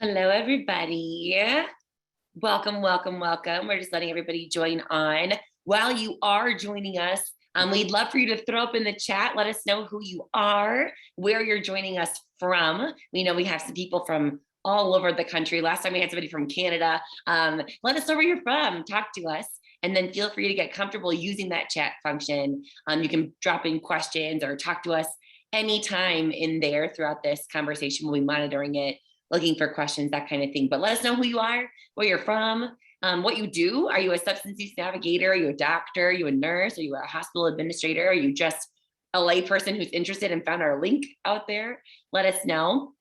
Hello, everybody. Welcome, welcome, welcome. We're just letting everybody join on. While you are joining us, we'd love for you to throw up in the chat. Let us know who you are, where you're joining us from. We know we have some people from all over the country. Last time we had somebody from Canada. Let us know where you're from. Talk to us. And then feel free to get comfortable using that chat function. You can drop in questions or talk to us anytime in there throughout this conversation. We'll be monitoring it, looking for questions, that kind of thing. But let us know who you are, where you're from, what you do. Are you a substance use navigator? Are you a doctor? Are you a nurse? Are you a hospital administrator? Are you just a layperson who's interested and found our link out there? Let us know.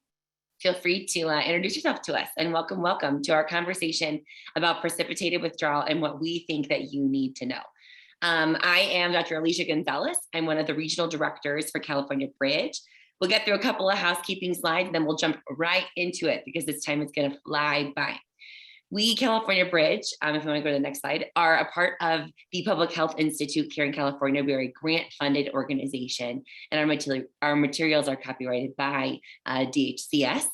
Feel free to introduce yourself to us, and welcome to our conversation about precipitated withdrawal and what we think that you need to know. I am Dr. Alicia Gonzalez. I'm one of the regional directors for California Bridge. We'll get through a couple of housekeeping slides, and then we'll jump right into it because this time it's going to fly by. We, California Bridge, if you want to go to the next slide, are a part of the Public Health Institute here in California. We are a grant-funded organization, and our materials are copyrighted by DHCS.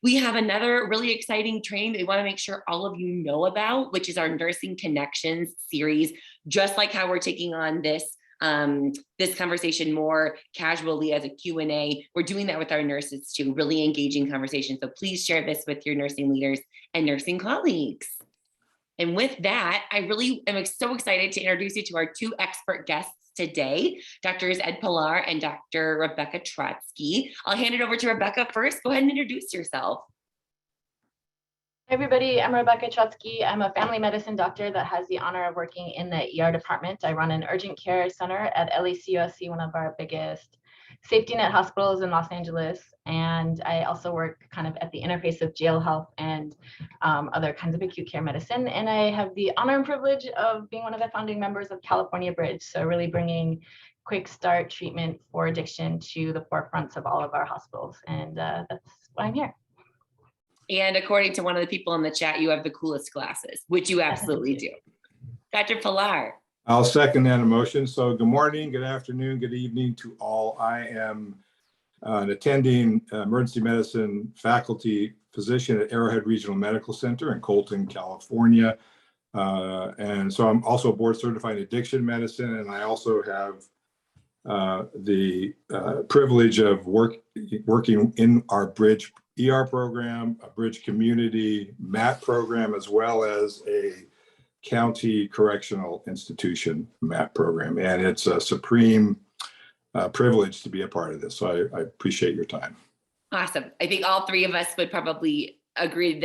We have another really exciting training that we want to make sure all of you know about, which is our Nursing Connections series. Just like how we're taking on this conversation more casually as a Q&A, we're doing that with our nurses too, really engaging conversation. So please share this with your nursing leaders and nursing colleagues. And with that, I really am so excited to introduce you to our two expert guests today, Drs. Ed Pilar and Dr. Rebecca Trotsky. I'll hand it over to Rebecca first. Go ahead and introduce yourself. Hey everybody, I'm Rebecca Trotsky. I'm a family medicine doctor that has the honor of working in the ER department. I run an urgent care center at LACUSC, one of our biggest safety net hospitals in Los Angeles. And I also work kind of at the interface of jail health and other kinds of acute care medicine. And I have the honor and privilege of being one of the founding members of California Bridge. So really bringing quick start treatment for addiction to the forefronts of all of our hospitals. And that's why I'm here. And according to one of the people in the chat, you have the coolest glasses, which you absolutely do. Dr. Pilar. I'll second that motion. So good morning, good afternoon, good evening to all. I am an attending emergency medicine faculty physician at Arrowhead Regional Medical Center in Colton, California. And so I'm also board certified in addiction medicine, and I also have the privilege of working in our Bridge ER program, a Bridge Community MAT program, as well as a county correctional institution MAT program. And it's a supreme privilege to be a part of this. So I appreciate your time. Awesome. I think all three of us would probably agree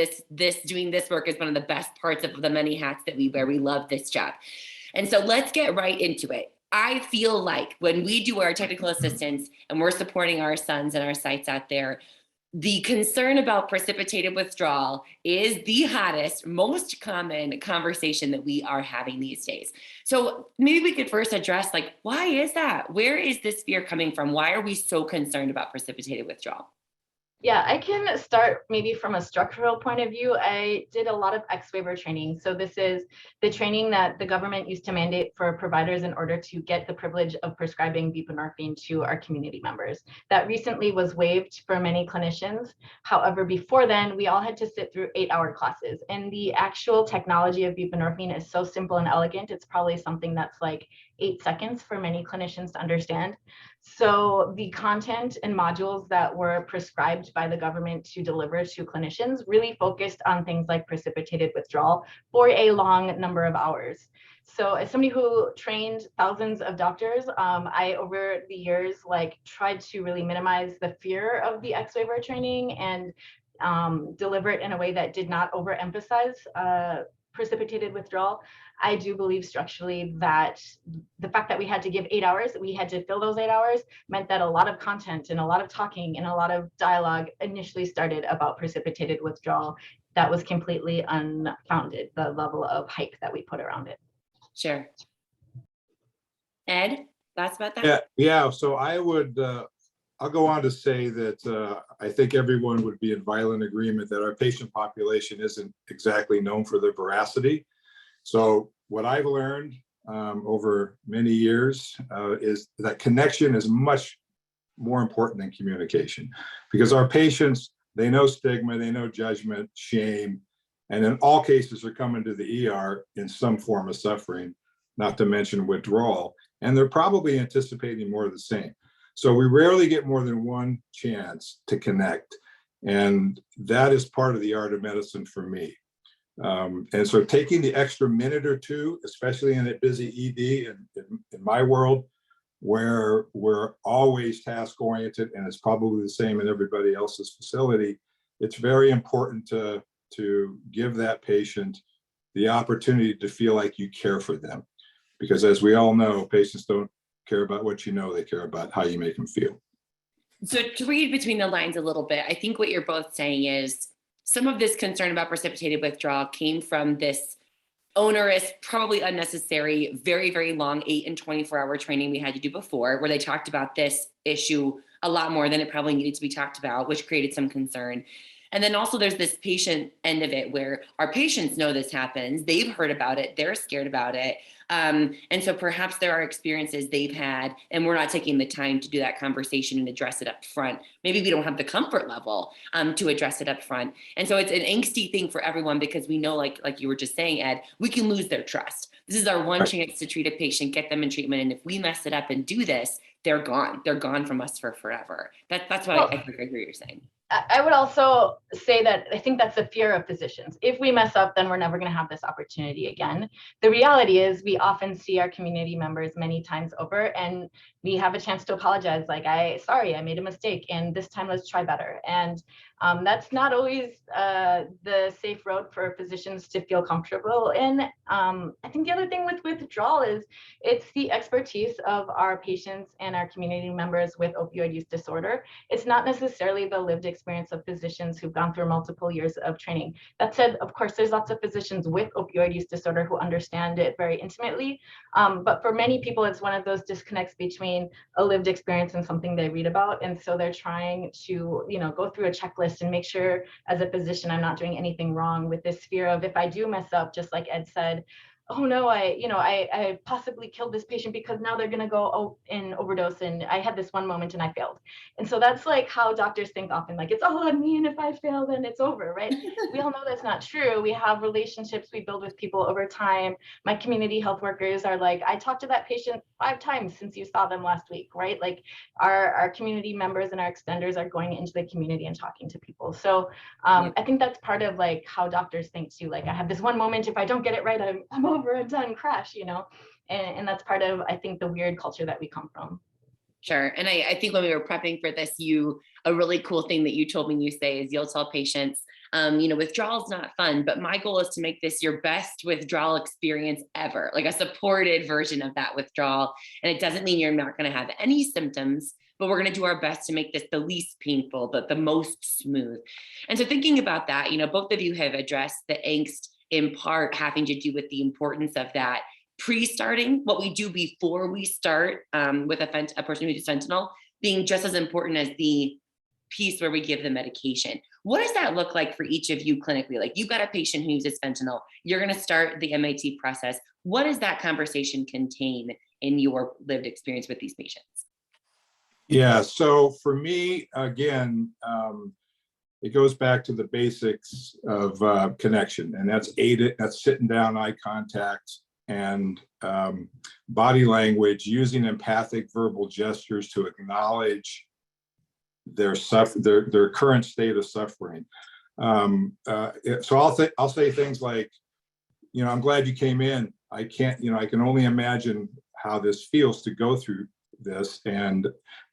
doing this work is one of the best parts of the many hats that we wear. We love this job. And so let's get right into it. I feel like when we do our technical assistance and we're supporting our sons and our sites out there, the concern about precipitated withdrawal is the hottest, most common conversation that we are having these days. So maybe we could first address, why is that? Where is this fear coming from? Why are we so concerned about precipitated withdrawal? Yeah, I can start maybe from a structural point of view. I did a lot of X-waiver training. So this is the training that the government used to mandate for providers in order to get the privilege of prescribing buprenorphine to our community members. That recently was waived for many clinicians. However, before then, we all had to sit through 8-hour classes. And the actual technology of buprenorphine is so simple and elegant. It's probably something that's like 8 seconds for many clinicians to understand. So the content and modules that were prescribed by the government to deliver to clinicians really focused on things like precipitated withdrawal for a long number of hours. So as somebody who trained thousands of doctors, I over the years tried to really minimize the fear of the X-waiver training and deliver it in a way that did not overemphasize precipitated withdrawal. I do believe structurally that the fact that we had to give 8 hours, we had to fill those 8 hours, meant that a lot of content and a lot of talking and a lot of dialogue initially started about precipitated withdrawal that was completely unfounded, the level of hype that we put around it. Sure. Ed, thoughts about that? Yeah. So I'll go on to say that I think everyone would be in violent agreement that our patient population isn't exactly known for their veracity. So what I've learned over many years is that connection is much more important than communication, because our patients They know stigma, they know judgment, shame, and in all cases are coming to the ER in some form of suffering, not to mention withdrawal, and they're probably anticipating more of the same. So we rarely get more than one chance to connect, and that is part of the art of medicine for me. And so taking the extra minute or two, especially in a busy ED in my world, where we're always task oriented, and it's probably the same in everybody else's facility, it's very important to give that patient the opportunity to feel like you care for them. Because as we all know, patients don't care about what you know, they care about how you make them feel. So to read between the lines a little bit, I think what you're both saying is some of this concern about precipitated withdrawal came from this onerous, probably unnecessary, very, very long 8 and 24-hour training we had to do before, where they talked about this issue a lot more than it probably needed to be talked about, which created some concern. And then also there's this patient end of it where our patients know this happens. They've heard about it. They're scared about it. And so perhaps there are experiences they've had, and we're not taking the time to do that conversation and address it up front. Maybe we don't have the comfort level to address it up front. And so it's an angsty thing for everyone because we know, like you were just saying, Ed, we can lose their trust. This is our one chance to treat a patient, get them in treatment. And if we mess it up and do this, they're gone. They're gone from us for forever. That's what I hear you're saying. I would also say that I think that's the fear of physicians. If we mess up, then we're never going to have this opportunity again. The reality is we often see our community members many times over, and we have a chance to apologize, like, sorry, I made a mistake, and this time let's try better. And that's not always the safe road for physicians to feel comfortable in. I think the other thing with withdrawal is it's the expertise of our patients and our community members with opioid use disorder. It's not necessarily the lived experience of physicians who've gone through multiple years of training. That said, of course, there's lots of physicians with opioid use disorder who understand it very intimately. But for many people, it's one of those disconnects between a lived experience and something they read about. And so they're trying to, go through a checklist and make sure as a physician, I'm not doing anything wrong, with this fear of, if I do mess up, just like Ed said, oh no, I possibly killed this patient because now they're gonna go and overdose, and I had this one moment and I failed. And so that's like how doctors think often, like it's all on me, and if I fail, then it's over, right? We all know that's not true. We have relationships we build with people over time. My community health workers are like, I talked to that patient 5 times since you saw them last week, right? Like our community members and our extenders are going into the community and talking to people. So I think that's part of like how doctors think too. Like, I have this one moment, if I don't get it right, I'm over and done, crash, and that's part of, I think, the weird culture that we come from. Sure. And I think when we were prepping for this, a really cool thing that you told me you say is you'll tell patients, withdrawal is not fun, but my goal is to make this your best withdrawal experience ever, like a supported version of that withdrawal. And it doesn't mean you're not going to have any symptoms, but we're going to do our best to make this the least painful, but the most smooth. And so thinking about that, both of you have addressed the angst in part having to do with the importance of that pre-starting, what we do before we start with a person who uses fentanyl, being just as important as the piece where we give the medication. What does that look like for each of you clinically? Like, you've got a patient who uses fentanyl, you're going to start the MAT process. What does that conversation contain in your lived experience with these patients? Yeah, so for me, again, it goes back to the basics of connection, and that's sitting down, eye contact, and body language, using empathic verbal gestures to acknowledge their current state of suffering. So I'll say things like, I'm glad you came in. I can only imagine how this feels to go through this, and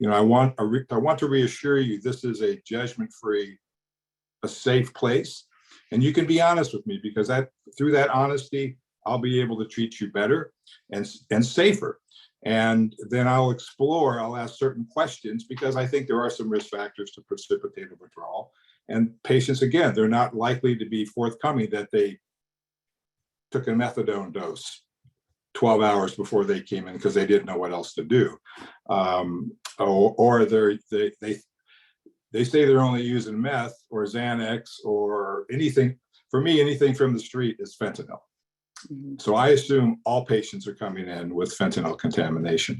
I want to reassure you, this is a judgment-free, a safe place, and you can be honest with me, because through that honesty, I'll be able to treat you better and safer. And then I'll ask certain questions, because I think there are some risk factors to precipitated withdrawal. And patients, again, they're not likely to be forthcoming that they took a methadone dose 12 hours before they came in because they didn't know what else to do. Or they say they're only using meth or Xanax or anything. For me, anything from the street is fentanyl. Mm-hmm. So I assume all patients are coming in with fentanyl contamination.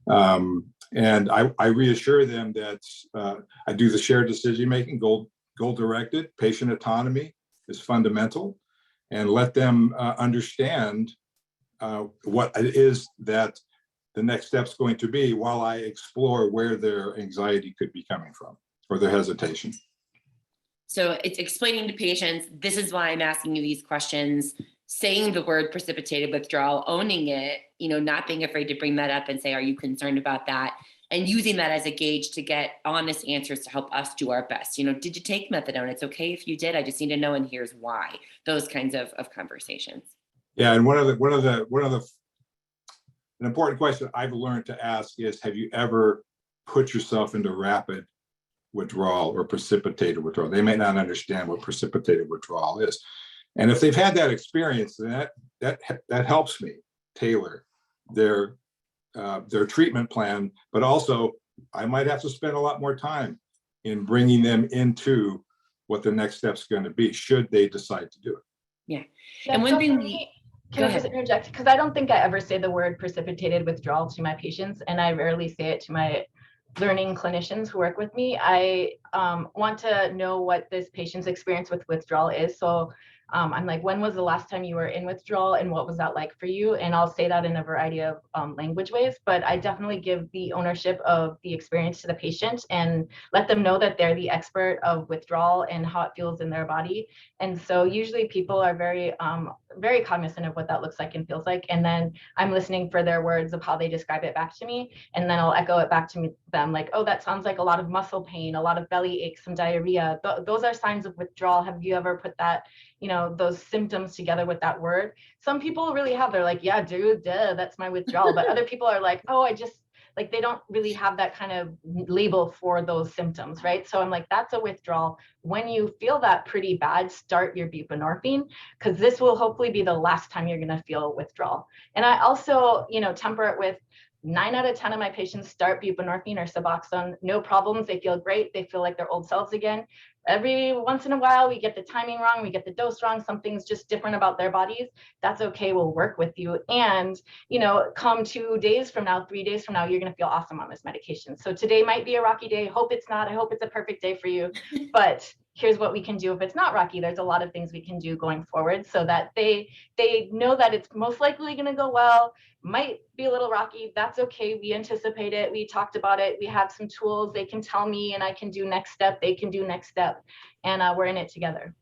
And I reassure them that I do the shared decision-making, gold goal-directed. Patient autonomy is fundamental, and let them understand what it is that the next step's going to be while I explore where their anxiety could be coming from or their hesitation. So it's explaining to patients, this is why I'm asking you these questions, saying the word precipitated withdrawal, owning it, not being afraid to bring that up and say, are you concerned about that? And using that as a gauge to get honest answers to help us do our best. Did you take methadone? It's okay if you did. I just need to know, and here's why. Those kinds of conversations. Yeah, and an important question I've learned to ask is, have you ever put yourself into rapid withdrawal or precipitated withdrawal? They may not understand what precipitated withdrawal is. And if they've had that experience, then that helps me tailor their treatment plan. But also, I might have to spend a lot more time in bringing them into what the next step's going to be, should they decide to do it. Yeah. And one thing can I just interject? Because I don't think I ever say the word precipitated withdrawal to my patients, and I rarely say it to my learning clinicians who work with me. I want to know what this patient's experience with withdrawal is. So I'm like, when was the last time you were in withdrawal and what was that like for you? And I'll say that in a variety of language ways, but I definitely give the ownership of the experience to the patient and let them know that they're the expert of withdrawal and how it feels in their body. And so usually people are very cognizant of what that looks like and feels like. And then I'm listening for their words of how they describe it back to me. And then I'll echo it back to them like, oh, that sounds like a lot of muscle pain, a lot of belly aches, some diarrhea. Those are signs of withdrawal. Have you ever put that, those symptoms together with that word? Some people really have, they're like, yeah, dude, that's my withdrawal. But other people are like, oh, like they don't really have that kind of label for those symptoms, right? So I'm like, that's a withdrawal. When you feel that pretty bad, start your buprenorphine, because this will hopefully be the last time you're gonna feel withdrawal. And I also, temper it with 9 out of 10 of my patients start buprenorphine or Suboxone, no problems. They feel great. They feel like their old selves again. Every once in a while, we get the timing wrong. We get the dose wrong. Something's just different about their bodies. That's okay. We'll work with you. And, come 2 days from now, 3 days from now, you're going to feel awesome on this medication. So today might be a rocky day. Hope it's not. I hope it's a perfect day for you. But here's what we can do if it's not rocky. There's a lot of things we can do going forward so that they know that it's most likely going to go well. Might be a little rocky. That's okay. We anticipate it. We talked about it. We have some tools. They can tell me and I can do next step. They can do next step. And we're in it together.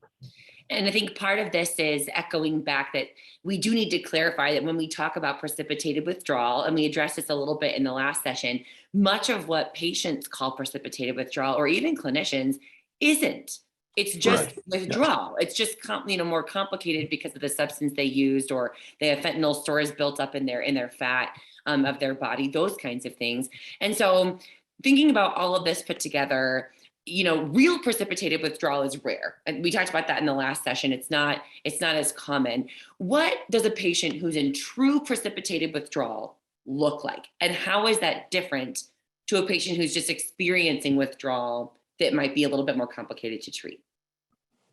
And I think part of this is echoing back that we do need to clarify that when we talk about precipitated withdrawal, and we addressed this a little bit in the last session, much of what patients call precipitated withdrawal, or even clinicians, isn't. It's just Right. withdrawal. Yes. It's just more complicated because of the substance they used, or they have fentanyl stores built up in their fat of their body, those kinds of things. And so thinking about all of this put together, real precipitated withdrawal is rare. And we talked about that in the last session. It's not as common. What does a patient who's in true precipitated withdrawal look like? And how is that different to a patient who's just experiencing withdrawal that might be a little bit more complicated to treat?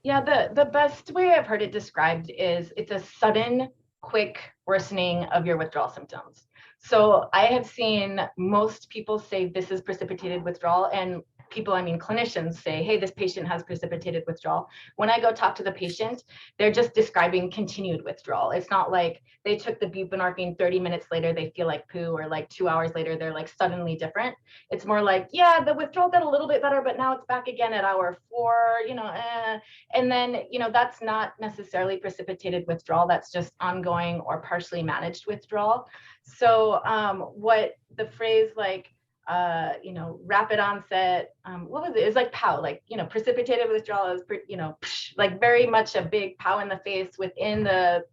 Yeah, the best way I've heard it described is it's a sudden, quick worsening of your withdrawal symptoms. So I have seen most people say this is precipitated withdrawal, and people, clinicians say, hey, this patient has precipitated withdrawal. When I go talk to the patient, they're just describing continued withdrawal. It's not like they took the buprenorphine 30 minutes later, they feel like poo, or like 2 hours later, they're like suddenly different. It's more like, yeah, the withdrawal got a little bit better, but now it's back again at hour 4, and then, that's not necessarily precipitated withdrawal. That's just ongoing or partially managed withdrawal. So what the phrase like, rapid onset, what was it? It's like pow, like, precipitated withdrawal is, like very much a big pow in the face within the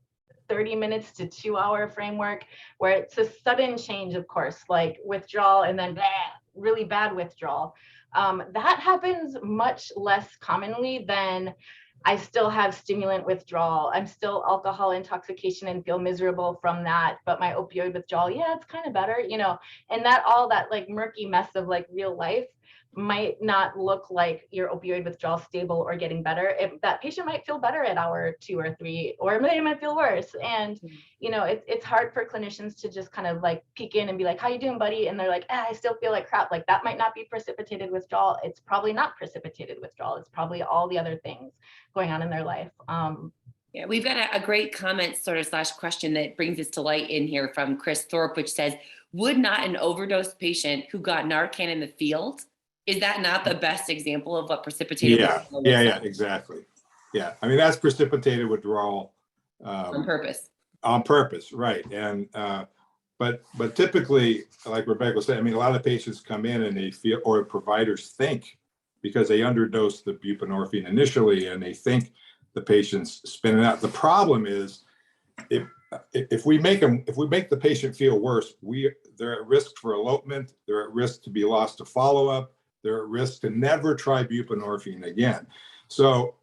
30 minutes to 2 hour framework, where it's a sudden change, of course, like withdrawal and then really bad withdrawal. That happens much less commonly than I still have stimulant withdrawal. I'm still alcohol intoxication and feel miserable from that. But my opioid withdrawal, yeah, it's kind of better, and that all that like murky mess of like real life. might not look like your opioid withdrawal stable or getting better. That patient might feel better at hour 2 or 3, or they might feel worse. And, you know, it's hard for clinicians to just kind of like peek in and be like, how you doing, buddy? And they're like, I still feel like crap. Like that might not be precipitated withdrawal. It's probably not precipitated withdrawal. It's probably all the other things going on in their life. Yeah, we've got a great comment sort of / question that brings this to light in here from Chris Thorpe, which says, would not an overdose patient who got Narcan in the field, is that not the best example of what precipitated withdrawal looks like? Exactly. Yeah, I mean, that's precipitated withdrawal. On purpose. On purpose, right. And, but typically, like Rebecca said, I mean, a lot of patients come in and they feel, or providers think, because they underdose the buprenorphine initially and they think the patient's spinning out. The problem is, if we make the patient feel worse, they're at risk for elopement, they're at risk to be lost to follow-up, they're at risk to never try buprenorphine again. So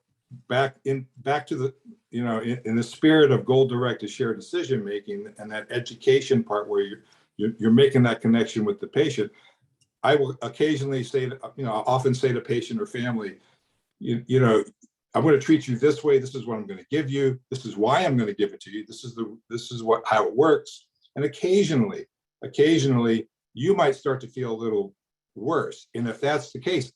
back to the, you know, in the spirit of goal-directed shared decision-making and that education part where you're making that connection with the patient, I will occasionally say, you know, I'll often say to patient or family, you know, I'm going to treat you this way. This is what I'm going to give you. This is why I'm going to give it to you. This is how it works. And occasionally, you might start to feel a little worse. And if that's the case,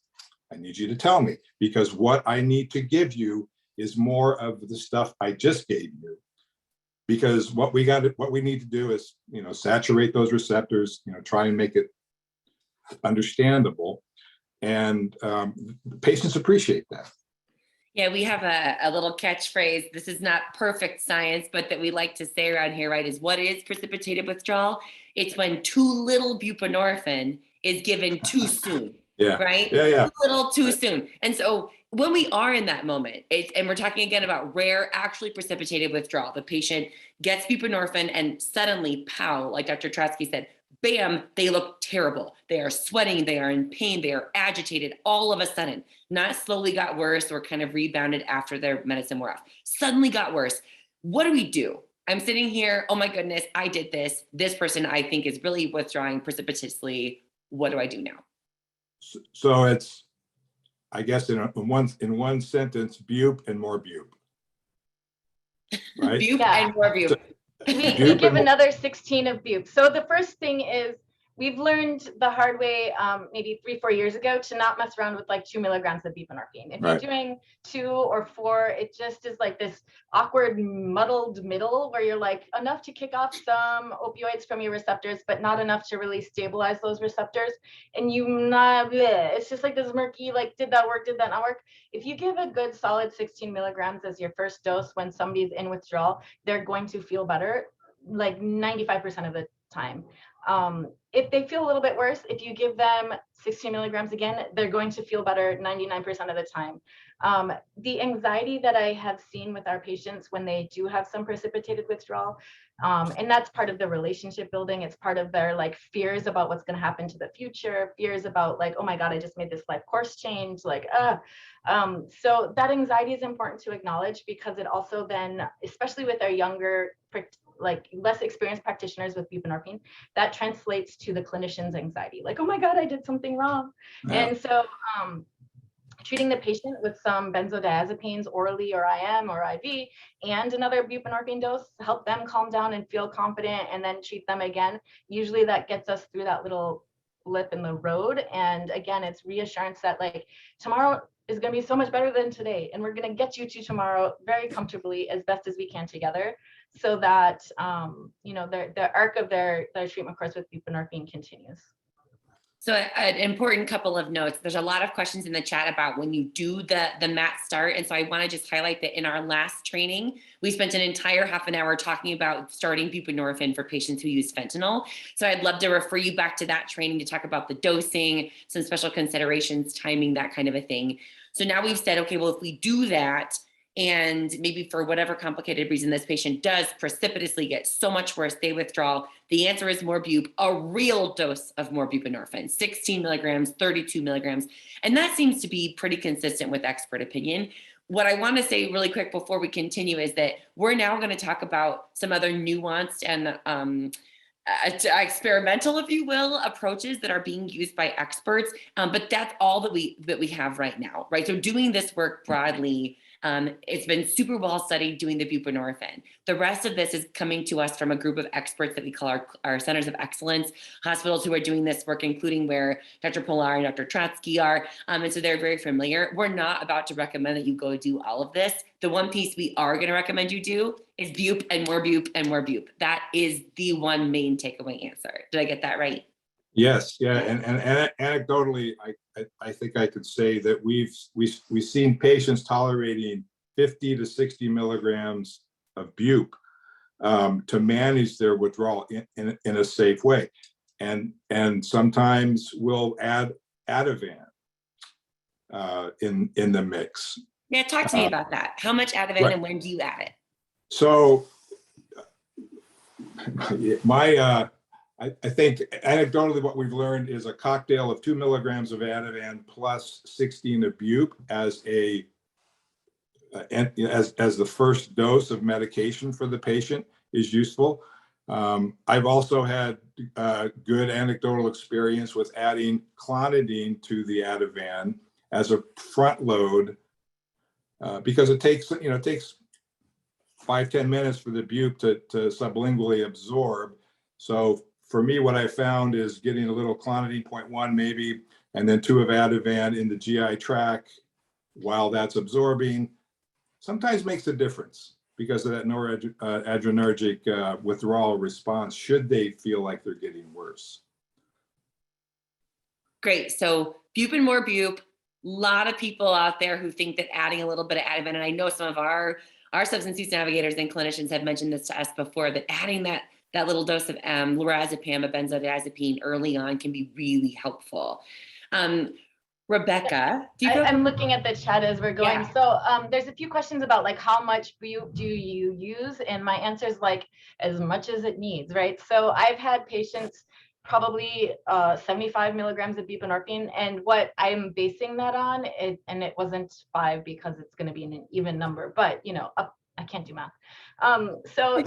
I need you to tell me, because what I need to give you is more of the stuff I just gave you. Because what we need to do is, you know, saturate those receptors, you know, try and make it understandable. And patients appreciate that. Yeah, we have a little catchphrase. This is not perfect science, but that we like to say around here, right, is what is precipitated withdrawal? It's when too little buprenorphine is given too soon. Yeah. Right? Yeah. Too little, too soon. And so when we are in that moment, and we're talking again about rare, actually precipitated withdrawal, the patient gets buprenorphine and suddenly, pow, like Dr. Trotsky said, bam, they look terrible. They are sweating, they are in pain, they are agitated all of a sudden. Not slowly got worse or kind of rebounded after their medicine wore off. Suddenly got worse. What do we do? I'm sitting here, oh my goodness, I did this. This person I think is really withdrawing precipitously. What do I do now? So it's, I guess in one sentence, bupe and more bupe. Right? Bupe and more bupe. We give another 16 of bupe. So the first thing is, we've learned the hard way, maybe 3-4 years ago, to not mess around with like 2 milligrams of buprenorphine. If you're doing 2 or 4, it just is like this awkward, muddled middle where you're like enough to kick off some opioids from your receptors, but not enough to really stabilize those receptors. And it's just like this murky, like, did that work? Did that not work? If you give a good solid 16 milligrams as your first dose when somebody's in withdrawal, they're going to feel better like 95% of the time. If they feel a little bit worse, if you give them 16 milligrams again, they're going to feel better 99% of the time. The anxiety that I have seen with our patients when they do have some precipitated withdrawal, and that's part of the relationship building. It's part of their like fears about what's going to happen to the future, fears about like, oh my God, I just made this life course change. Like, so that anxiety is important to acknowledge, because it also then, especially with our younger, like less experienced practitioners with buprenorphine, that translates to the clinician's anxiety. Like, oh my God, I did something wrong. Yeah. And so treating the patient with some benzodiazepines orally or IM or IV and another buprenorphine dose, help them calm down and feel confident, and then treat them again. Usually that gets us through that little blip in the road. And again, it's reassurance that like tomorrow is going to be so much better than today. And we're going to get you to tomorrow very comfortably as best as we can together, so that, you know, the arc of their treatment course with buprenorphine continues. So an important couple of notes. There's a lot of questions in the chat about when you do the MAT start. And so I want to just highlight that in our last training, we spent an entire half an hour talking about starting buprenorphine for patients who use fentanyl. So I'd love to refer you back to that training to talk about the dosing, some special considerations, timing, that kind of a thing. So now we've said, okay, well, if we do that, and maybe for whatever complicated reason this patient does precipitously get so much worse, they withdraw, the answer is more bupe, a real dose of more buprenorphine, 16 milligrams, 32 milligrams. And that seems to be pretty consistent with expert opinion. What I want to say really quick before we continue is that we're now going to talk about some other nuanced and experimental, if you will, approaches that are being used by experts. But that's all that we have right now, right? So doing this work broadly, it's been super well studied doing the buprenorphine. The rest of this is coming to us from a group of experts that we call our centers of excellence, hospitals who are doing this work, including where Dr. Pilar and Dr. Trotsky are. And so they're very familiar. We're not about to recommend that you go do all of this. The one piece we are going to recommend you do is bupe and more bupe and more bupe. That is the one main takeaway answer. Did I get that right? Yes, yeah, and anecdotally, I think I could say that we've seen patients tolerating 50 to 60 milligrams of bupe to manage their withdrawal in a safe way, and sometimes we'll add Ativan in the mix. Yeah, talk to me about that. How much Ativan right. and when do you add it? So I think anecdotally what we've learned is a cocktail of 2 milligrams of Ativan plus 16 of bupe as the first dose of medication for the patient is useful. I've also had good anecdotal experience with adding clonidine to the Ativan as a front load because it takes 5-10 minutes for the bupe to sublingually absorb. So for me, what I found is getting a little clonidine 0.1 maybe, and then 2 of Ativan in the GI tract while that's absorbing, sometimes makes a difference because of that noradrenergic withdrawal response, should they feel like they're getting worse. Great. So bupe and more bupe. A lot of people out there who think that adding a little bit of Ativan, and I know some of our substance use navigators and clinicians have mentioned this to us before, that adding that little dose of lorazepam, a benzodiazepine early on can be really helpful. Rebecca, I'm looking at the chat as we're going. Yeah. So there's a few questions about like how much bupe do you use? And my answer is like as much as it needs, right? So I've had patients probably 75 milligrams of buprenorphine, and what I'm basing that on, and it wasn't 5 because it's going to be an even number, but I can't do math. So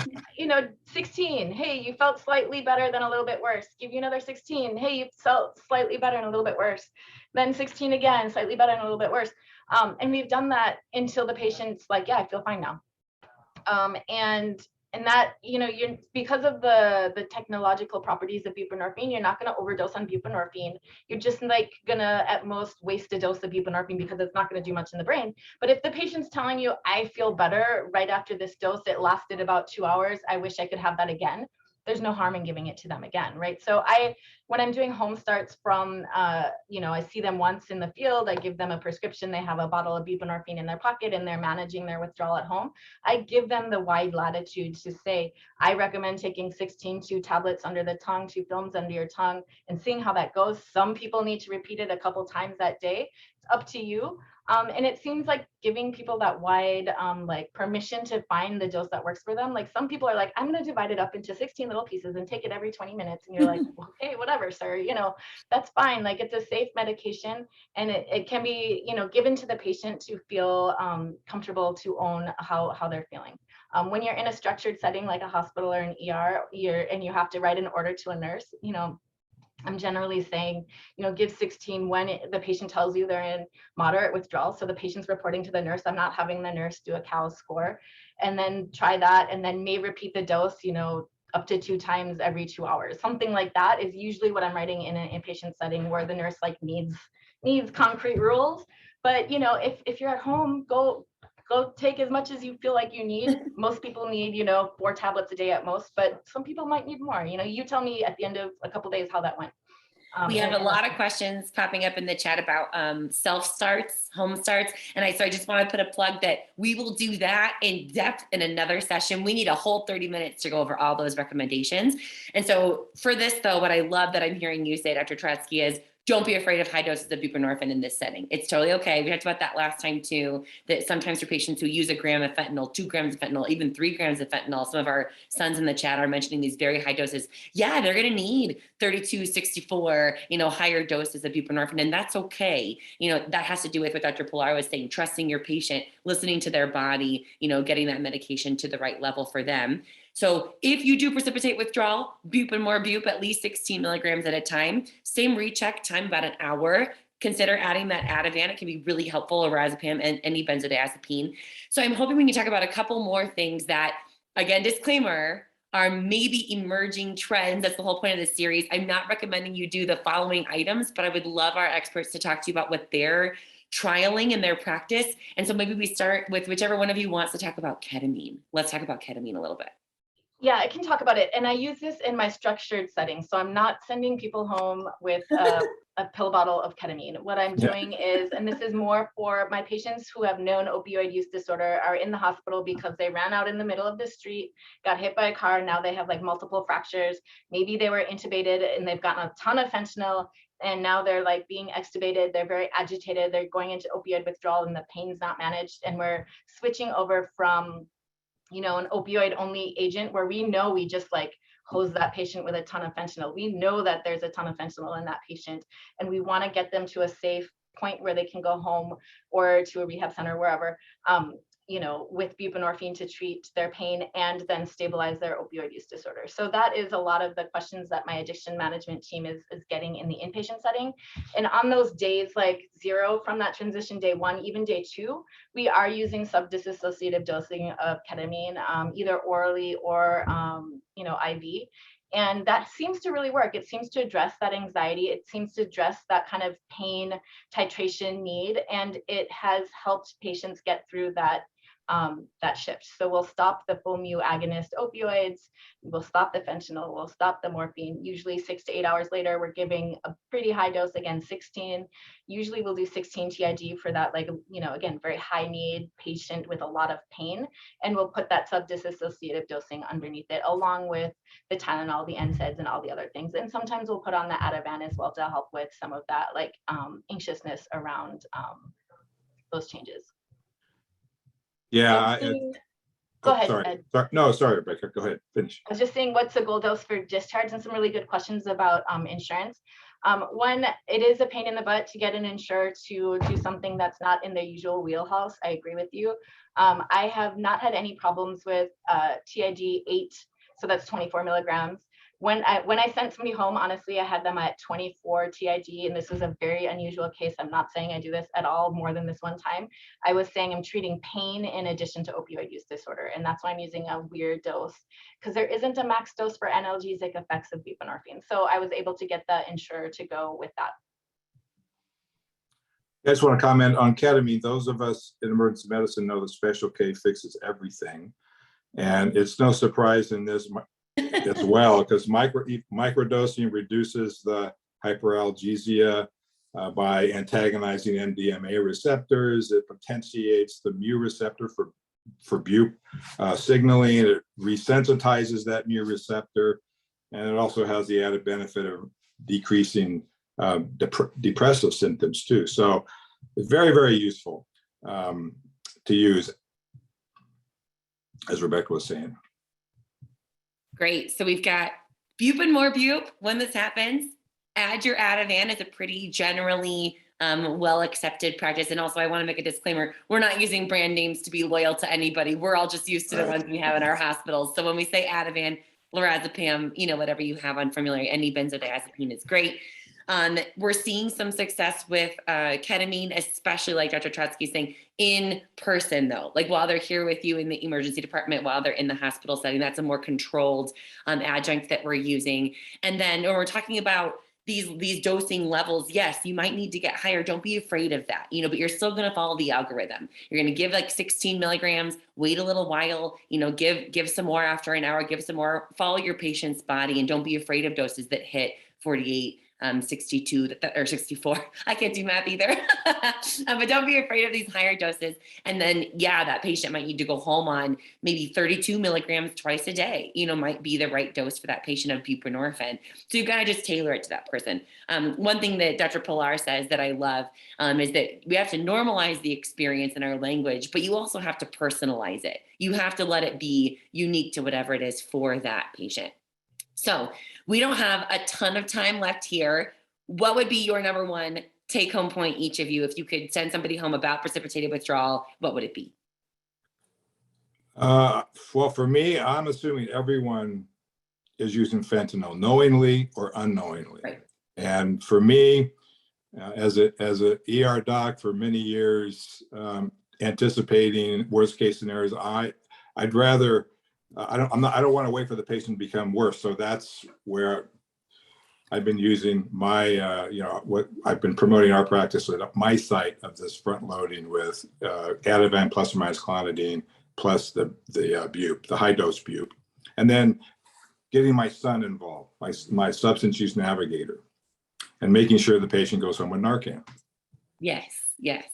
16, hey, you felt slightly better, then a little bit worse. Give you another 16, hey, you felt slightly better and a little bit worse. Then 16 again, slightly better and a little bit worse. And we've done that until the patient's like, yeah, I feel fine now. And that, you're, because of the technological properties of buprenorphine, you're not going to overdose on buprenorphine. You're just like gonna at most waste a dose of buprenorphine because it's not going to do much in the brain. But if the patient's telling you, I feel better right after this dose, it lasted about 2 hours, I wish I could have that again, there's no harm in giving it to them again, right? So when I'm doing home starts from, I see them once in the field, I give them a prescription, they have a bottle of buprenorphine in their pocket and they're managing their withdrawal at home. I give them the wide latitude to say, I recommend taking 2 tablets under the tongue, 2 films under your tongue, and seeing how that goes. Some people need to repeat it a couple times that day. It's up to you. And it seems like giving people that wide permission to find the dose that works for them. Like some people are like, I'm going to divide it up into 16 little pieces and take it every 20 minutes. And you're like, okay, whatever, sir, that's fine. Like it's a safe medication and it can be, given to the patient to feel comfortable to own how they're feeling. When you're in a structured setting like a hospital or an ER, and you have to write an order to a nurse, I'm generally saying, give 16 when the patient tells you they're in moderate withdrawal. So the patient's reporting to the nurse. I'm not having the nurse do a CAL score, and then try that, and then may repeat the dose, up to 2 times every 2 hours. Something like that is usually what I'm writing in an inpatient setting where the nurse needs concrete rules. But if you're at home, go take as much as you feel like you need. Most people need, 4 tablets a day at most, but some people might need more. You tell me at the end of a couple of days how that went. We have a lot of questions popping up in the chat about self-starts, home starts. And so I just want to put a plug that we will do that in depth in another session. We need a whole 30 minutes to go over all those recommendations. And so for this though, what I love that I'm hearing you say, Dr. Trotsky, is don't be afraid of high doses of buprenorphine in this setting. It's totally okay. We talked about that last time too, that sometimes for patients who use 1 gram of fentanyl, 2 grams of fentanyl, even 3 grams of fentanyl, some of our sons in the chat are mentioning these very high doses. Yeah, they're going to need 32, 64, higher doses of buprenorphine, and that's okay. That has to do with what Dr. Pilar was saying, trusting your patient, listening to their body, getting that medication to the right level for them. So if you do precipitate withdrawal, bup and more bup, at least 16 milligrams at a time. Same recheck time, about an hour. Consider adding that Ativan. It can be really helpful, or lorazepam and any benzodiazepine. So I'm hoping we can talk about a couple more things that, again, disclaimer, are maybe emerging trends. That's the whole point of this series. I'm not recommending you do the following items, but I would love our experts to talk to you about what they're trialing in their practice. And so maybe we start with whichever one of you wants to talk about ketamine. Let's talk about ketamine a little bit. Yeah, I can talk about it. And I use this in my structured setting. So I'm not sending people home with a pill bottle of ketamine. What I'm doing is, and this is more for my patients who have known opioid use disorder, are in the hospital because they ran out in the middle of the street, got hit by a car. Now they have like multiple fractures. Maybe they were intubated and they've gotten a ton of fentanyl. And now they're like being extubated. They're very agitated. They're going into opioid withdrawal and the pain's not managed. And we're switching over from, you know, an opioid only agent where we know we just like hose that patient with a ton of fentanyl. We know that there's a ton of fentanyl in that patient, and we want to get them to a safe point where they can go home or to a rehab center, wherever, you know, with buprenorphine to treat their pain and then stabilize their opioid use disorder. So that is a lot of the questions that my addiction management team is getting in the inpatient setting. And on those days, like 0 from that transition, day 1, even day 2, we are using sub-dissociative dosing of ketamine, either orally or, you know, IV. And that seems to really work. It seems to address that anxiety. It seems to address that kind of pain titration need. And it has helped patients get through that shift. So we'll stop the full mu agonist opioids, we'll stop the fentanyl, we'll stop the morphine. Usually 6 to 8 hours later, we're giving a pretty high dose, again, 16. Usually we'll do 16 TID for that, like, you know, again, very high need patient with a lot of pain. And we'll put that sub-dissociative dosing underneath it, along with the Tylenol, the NSAIDs, and all the other things. And sometimes we'll put on the Ativan as well to help with some of that, like anxiousness around those changes. Yeah. Go ahead, Sorry. Ed. Sorry, Rebecca. Go ahead. Finish. I was just saying, what's the goal dose for discharge, and some really good questions about insurance. One, it is a pain in the butt to get an insurer to do something that's not in their usual wheelhouse. I agree with you. I have not had any problems with TID 8, so that's 24 milligrams. When I sent somebody home, honestly, I had them at 24 TID, and this was a very unusual case. I'm not saying I do this at all more than this one time. I was saying I'm treating pain in addition to opioid use disorder, and that's why I'm using a weird dose, because there isn't a max dose for analgesic effects of buprenorphine. So I was able to get the insurer to go with that. I just want to comment on ketamine. Those of us in emergency medicine know that Special K fixes everything. And it's no surprise in this as well, because microdosing reduces the hyperalgesia by antagonizing MDMA receptors. It potentiates the mu receptor for bup signaling. It resensitizes that mu receptor, and it also has the added benefit of decreasing depressive symptoms too. So it's very, very useful to use, as Rebecca was saying. Great. So we've got bup and more bup. When this happens, add your Ativan. Is a pretty generally well-accepted practice. And also I want to make a disclaimer. We're not using brand names to be loyal to anybody. We're all just used to the ones we have in our hospitals. So when we say Ativan, lorazepam, you know, whatever you have on formulary, any benzodiazepine is great. We're seeing some success with ketamine, especially like Dr. Trotsky's saying, in person though, like while they're here with you in the emergency department, while they're in the hospital setting. That's a more controlled adjunct that we're using. And then when we're talking about these dosing levels, yes, you might need to get higher. Don't be afraid of that, you know, but you're still going to follow the algorithm. You're going to give like 16 milligrams, wait a little while, you know, give some more after an hour, give some more, follow your patient's body, and don't be afraid of doses that hit 48, 62 or 64. I can't do math either. But don't be afraid of these higher doses. And then, yeah, that patient might need to go home on maybe 32 milligrams twice a day, you know, might be the right dose for that patient of buprenorphine. So you've got to just tailor it to that person. One thing that Dr. Pilar says that I love is that we have to normalize the experience in our language, but you also have to personalize it. You have to let it be unique to whatever it is for that patient. So we don't have a ton of time left here. What would be your number one take home point, each of you? If you could send somebody home about precipitated withdrawal, what would it be? Well, for me, I'm assuming everyone is using fentanyl knowingly or unknowingly. Right. And for me, as a ER doc for many years, anticipating worst case scenarios, I'd rather I don't want to wait for the patient to become worse. So that's where I've been using my what I've been promoting our practice at my site of this front loading with Ativan plus or minus clonidine plus the bupe, the high dose bupe, and then getting my son involved, my substance use navigator, and making sure the patient goes home with Narcan. Yes, yes.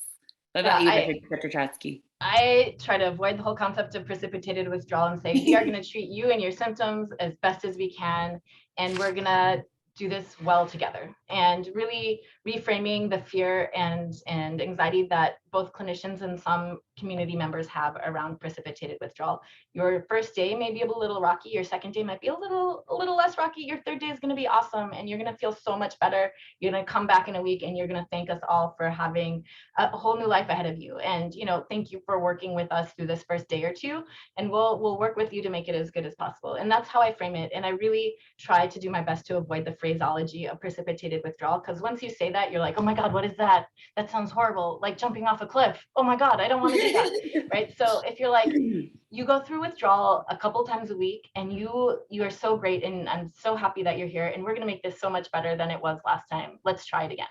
What about you, Dr. Trotsky? I try to avoid the whole concept of precipitated withdrawal and say, we are going to treat you and your symptoms as best as we can, and we're going to do this well together, and really reframing the fear and anxiety that both clinicians and some community members have around precipitated withdrawal. Your first day may be a little rocky, your second day might be a little less rocky, your third day is going to be awesome, and you're going to feel so much better. You're going to come back in a week and you're going to thank us all for having a whole new life ahead of you. And thank you for working with us through this first day or two, and we'll work with you to make it as good as possible. And that's how I frame it. And I really try to do my best to avoid the phraseology of precipitated withdrawal, because once you say that, you're like, oh my God, what is that? That sounds horrible, like jumping off a cliff. Oh my God, I don't want to do that. Right? So if you're like, you go through withdrawal a couple times a week, and you are so great, and I'm so happy that you're here, and we're going to make this so much better than it was last time. Let's try it again,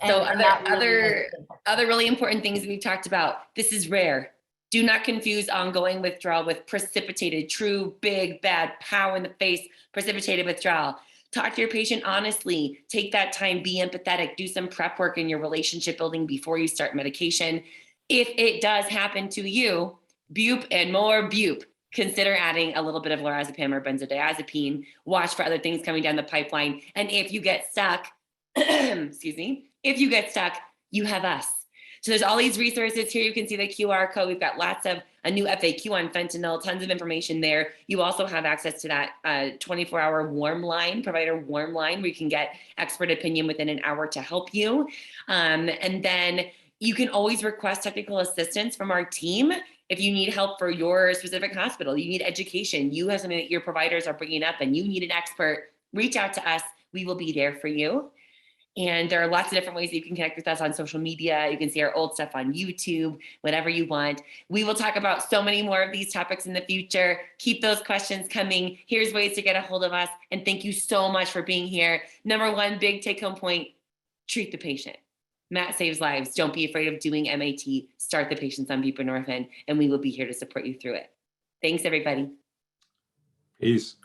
So And other really important things we've talked about. This is rare. Do not confuse ongoing withdrawal with precipitated, true, big, bad, pow in the face, precipitated withdrawal. Talk to your patient honestly. Take that time, be empathetic, do some prep work in your relationship building before you start medication. If it does happen to you, bupe and more bupe, consider adding a little bit of lorazepam or benzodiazepine. Watch for other things coming down the pipeline. And if you get stuck, excuse me, if you get stuck, you have us. So there's all these resources here. You can see the QR code. We've got lots of a new FAQ on fentanyl, tons of information there. You also have access to that 24-hour warm line, provider warm line, where you can get expert opinion within an hour to help you. And then you can always request technical assistance from our team if you need help for your specific hospital. You need education. You have something that your providers are bringing up and you need an expert. Reach out to us. We will be there for you. And there are lots of different ways that you can connect with us on social media. You can see our old stuff on YouTube, whatever you want. We will talk about so many more of these topics in the future. Keep those questions coming. Here's ways to get a hold of us. And thank you so much for being here. Number one, big take home point, treat the patient. MAT saves lives. Don't be afraid of doing MAT. Start the patients on buprenorphine, and we will be here to support you through it. Thanks, everybody. Peace.